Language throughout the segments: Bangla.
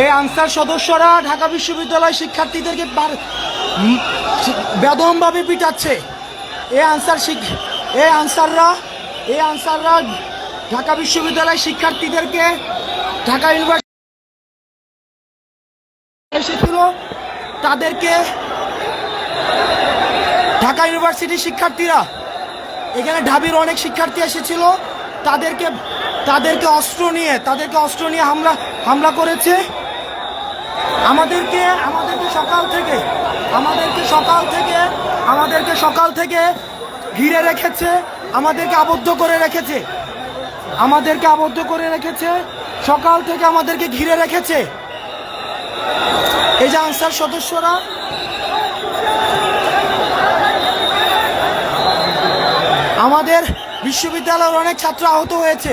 এই আনসার সদস্যরা ঢাকা বিশ্ববিদ্যালয় শিক্ষার্থীদেরকে বেদমভাবে পিটাচ্ছে। এই আনসাররা ঢাকা বিশ্ববিদ্যালয় শিক্ষার্থীদেরকে ঢাকা ইউনিভার্সিটি এসেছিল, তাদেরকে ঢাকা ইউনিভার্সিটির শিক্ষার্থীরা, এখানে ঢাবির অনেক শিক্ষার্থী এসেছিল, তাদেরকে অস্ত্র নিয়ে হামলা করেছে। আমাদেরকে সকাল থেকে ঘিরে রেখেছে, আমাদেরকে আবদ্ধ করে রেখেছে, সকাল থেকে আমাদেরকে ঘিরে রেখেছে। এই যে আনসার সদস্যরা, আমাদের বিশ্ববিদ্যালয়ের অনেক ছাত্র আহত হয়েছে।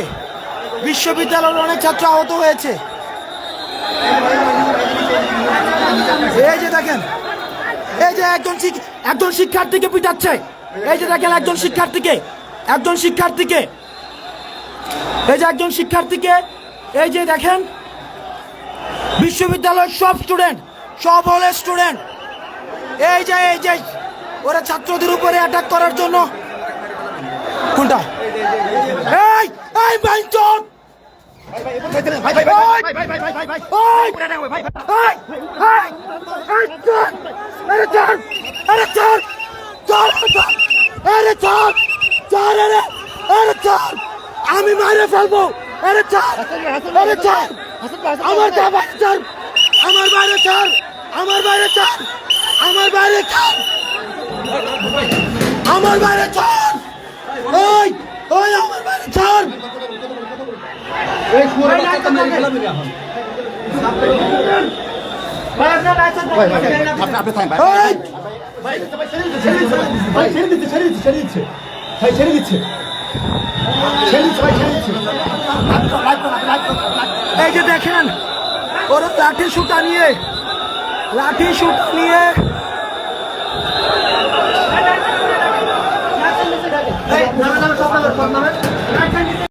এই যে দেখেন, এই যে একজন শিক্ষার্থীকে পিটাচ্ছে। এই যে দেখেন একজন শিক্ষার্থীকে, এই যে দেখেন বিশ্ববিদ্যালয়ের সব হলের স্টুডেন্ট, এই যে ওরা ছাত্রদের উপরে অ্যাটাক করার জন্য। কোনটা? এই বাইঞ্চন, আমি মারে ফেলবো। আমার বাইরে ছাড়। ওই আমার বাইরে ছাড়। এই যে দেখেন ওরা লাঠি শুটা নিয়ে